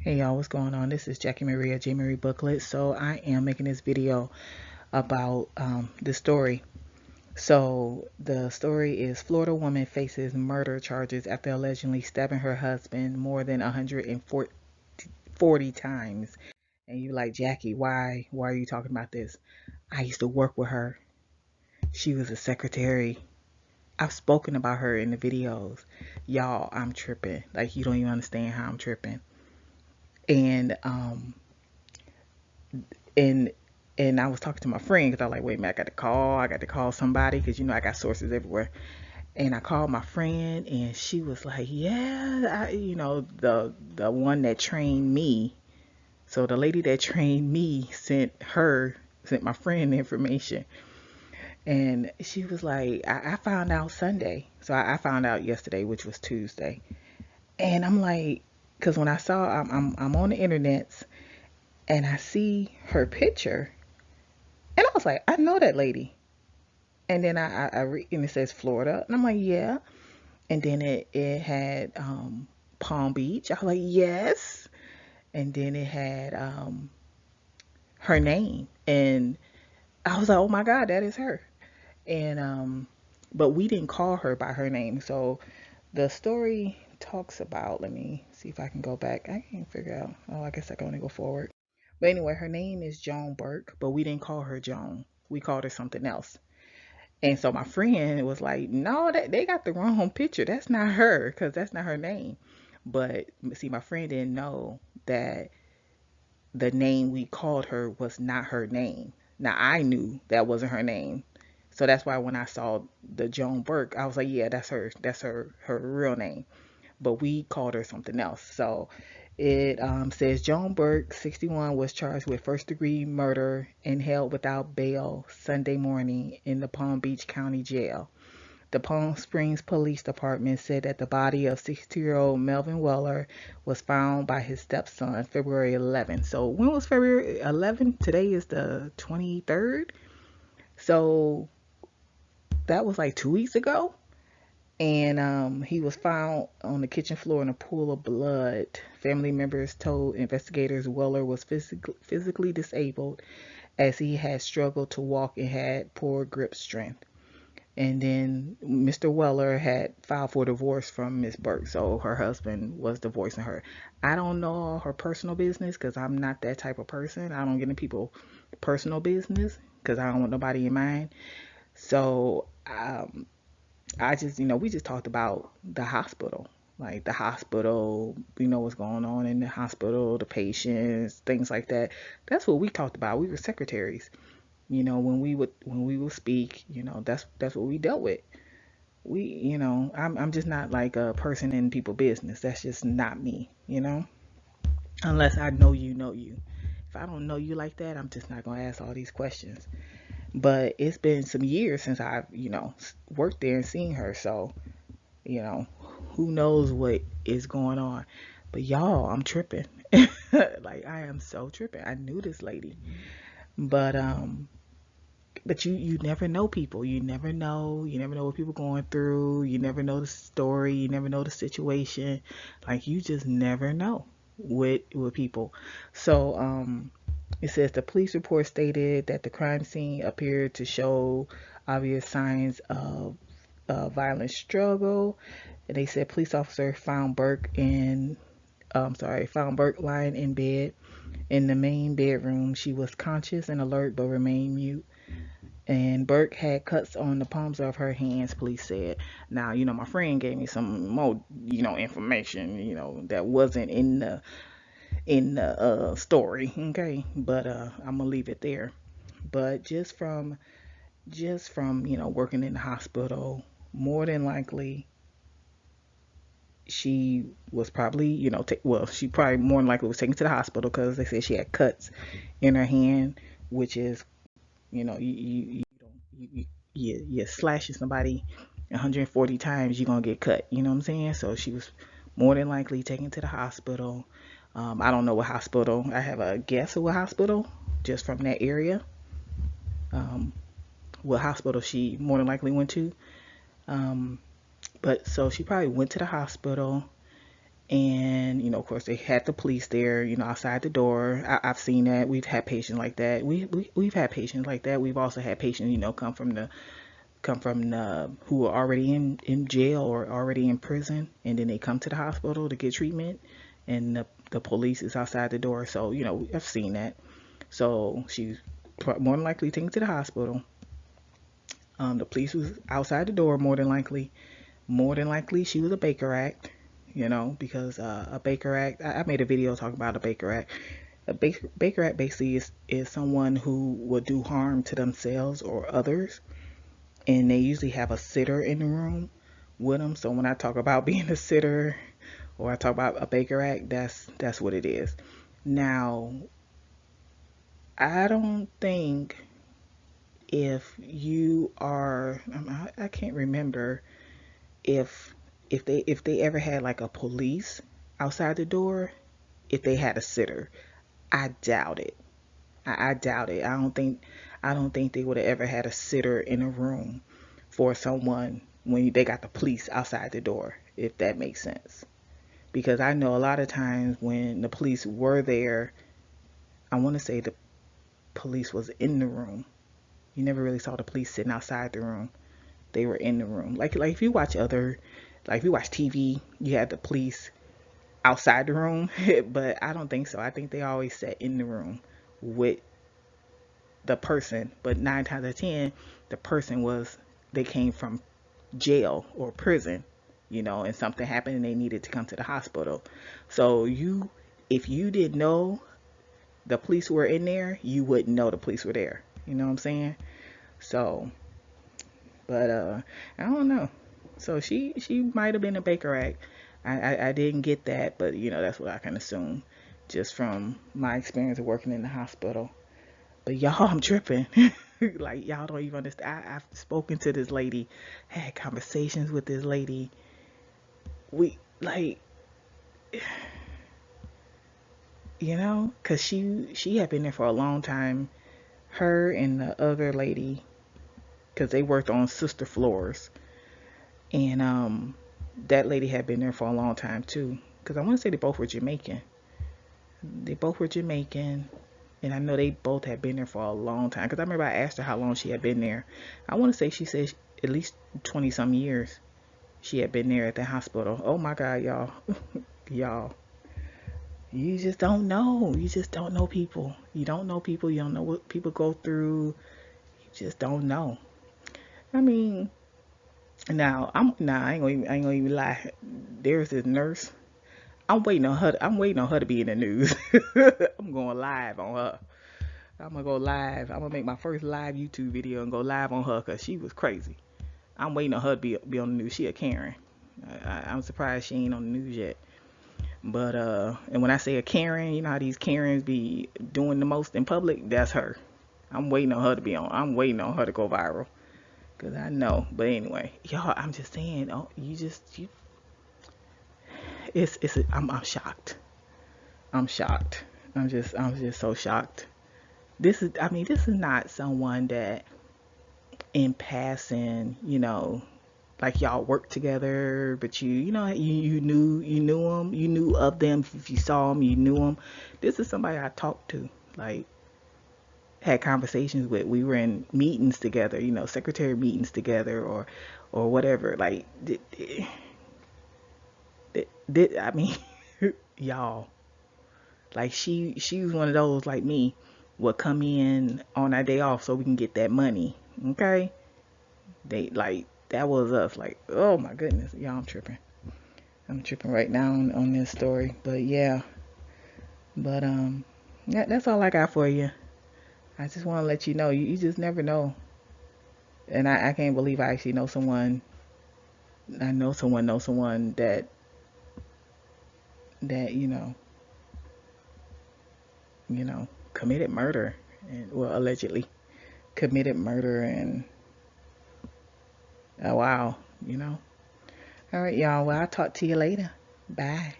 Hey y'all, what's going on? This is Jackie Maria, J. Marie Booklet. So I am making this video about the story. So the story is Florida woman faces murder charges after allegedly stabbing her husband more than 140 times. And you like, Jackie, why are you talking about this? I used to work with her. She was a secretary. I've spoken about her in the videos. Y'all, I'm tripping. Like, you don't even understand how I'm tripping. And and and I was talking to my friend because I was like, wait a minute, I got to call somebody because I got sources everywhere. And I called my friend, and she was like, yeah, the one that trained me. So the lady that trained me sent my friend the information, and she was like, I found out Sunday, so I found out yesterday, which was Tuesday, and I'm like, because when I saw, I'm on the internet, and I see her picture, and I was like, I know that lady. And then I read, and it says Florida, and I'm like, yeah. And then it had Palm Beach. I was like, yes. And then it had her name, and I was like, oh my God, that is her. And but we didn't call her by her name. So the story talks about. Let me see if I can go back. I can't figure out. Oh, I guess I can only go forward. But anyway, her name is Joan Burke, but we didn't call her Joan. We called her something else. And so my friend was like, "No, that they got the wrong picture. That's not her, because that's not her name." But see, my friend didn't know that the name we called her was not her name. Now I knew that wasn't her name, so that's why when I saw the Joan Burke, I was like, "Yeah, that's her. That's her real name." But we called her something else. So it says Joan Burke, 61, was charged with first-degree murder and held without bail Sunday morning in the Palm Beach County Jail. The Palm Springs Police Department said that the body of 60-year-old Melvin Weller was found by his stepson February 11th. So when was February 11th? Today is the 23rd. So that was like 2 weeks ago. And he was found on the kitchen floor in a pool of blood. Family members told investigators Weller was physically disabled as he had struggled to walk and had poor grip strength. And then Mr. Weller had filed for divorce from Miss Burke, so her husband was divorcing her. I don't know her personal business because I'm not that type of person. I don't get into people personal business because I don't want nobody in mine. So I just, we just talked about the hospital, like the hospital, what's going on in the hospital, the patients, things like that. That's what we talked about. We were secretaries. When we would speak, that's what we dealt with. I'm just not like a person in people business. That's just not me. Unless I know you. If I don't know you like that, I'm just not gonna ask all these questions. But it's been some years since I've, worked there and seen her. So, you know, who knows what is going on. But y'all, I'm tripping. Like I am so tripping. I knew this lady. But you never know people. You never know what people going through. You never know the story. You never know the situation. Like you just never know with people. So it says the police report stated that the crime scene appeared to show obvious signs of violent struggle. And they said police officer found Burke lying in bed in the main bedroom. She was conscious and alert but remained mute. And Burke had cuts on the palms of her hands, police said. Now, my friend gave me some more, information, that wasn't in the story, okay? But I'm gonna leave it there. But just from working in the hospital, more than likely she was probably she probably more than likely was taken to the hospital because they said she had cuts in her hand, which is you slashing somebody 140 times, you're gonna get cut. You know what I'm saying? So she was more than likely taken to the hospital. I don't know what hospital. I have a guess of what hospital, just from that area. Um, what hospital she more than likely went to. Um, but so she probably went to the hospital, And, of course, they had the police there, outside the door. I've seen that. We've had patients like that. We've had patients like that. We've also had patients, come from the who are already in jail or already in prison, and then they come to the hospital to get treatment, and the police is outside the door. So, I've seen that. So she's more than likely taken to the hospital. The police was outside the door more than likely. More than likely, she was a Baker Act, because a Baker Act, I made a video talking about a Baker Act. A Baker Act basically is someone who would do harm to themselves or others, and they usually have a sitter in the room with them. So when I talk about being a sitter or I talk about a Baker Act, that's what it is. Now, I don't think if you are, I can't remember if if they ever had like a police outside the door, if they had a sitter. I doubt it. I doubt it. I don't think they would have ever had a sitter in a room for someone when they got the police outside the door, if that makes sense. Because I know a lot of times when the police were there, I want to say the police was in the room. You never really saw the police sitting outside the room. They were in the room. Like if you watch if you watch TV, you had the police outside the room, but I don't think so. I think they always sat in the room with the person, but 9 times out of 10, the person they came from jail or prison, and something happened and they needed to come to the hospital. So if you didn't know the police were in there, you wouldn't know the police were there. You know what I'm saying? So, but I don't know. So she might have been a Baker Act. I didn't get that, but that's what I can assume just from my experience of working in the hospital. But y'all, I'm tripping. Like y'all don't even understand. I've spoken to this lady, had conversations with this lady. We like, cause she had been there for a long time. Her and the other lady, cause they worked on sister floors, and that lady had been there for a long time too. Cause I want to say they both were Jamaican. They both were Jamaican. And I know they both had been there for a long time. Because I remember I asked her how long she had been there. I want to say she said at least 20 some years she had been there at the hospital. Oh my God, y'all. Y'all. You just don't know. You just don't know people. You don't know people. You don't know what people go through. You just don't know. I mean, I ain't gonna even lie. There's this nurse. I'm waiting on her to be in the news. I'm going live on her. I'm gonna go live. I'm gonna make my first live YouTube video and go live on her because she was crazy. I'm waiting on her to be on the news. She a Karen. I'm surprised she ain't on the news yet. But and when I say a Karen, you know how these Karens be doing the most in public? That's her. I'm waiting on her to be on. I'm waiting on her to go viral because I know. But anyway, y'all, I'm just saying. Oh, I'm shocked. I'm shocked. I'm just so shocked. This is not someone that in passing, like y'all worked together, but you knew them, you knew of them. If you saw them, you knew them. This is somebody I talked to, like had conversations with. We were in meetings together, secretary meetings together, or whatever. Like, I mean, y'all. Like she was one of those like me would come in on our day off so we can get that money. Okay? They like that was us. Like, oh my goodness, y'all, I'm tripping. I'm tripping right now on this story. But yeah. But that's all I got for you. I just want to let you know you just never know. And I can't believe I actually know someone. I know someone that committed murder, and well, allegedly committed murder. And oh wow. All right, y'all, well, I'll talk to you later. Bye.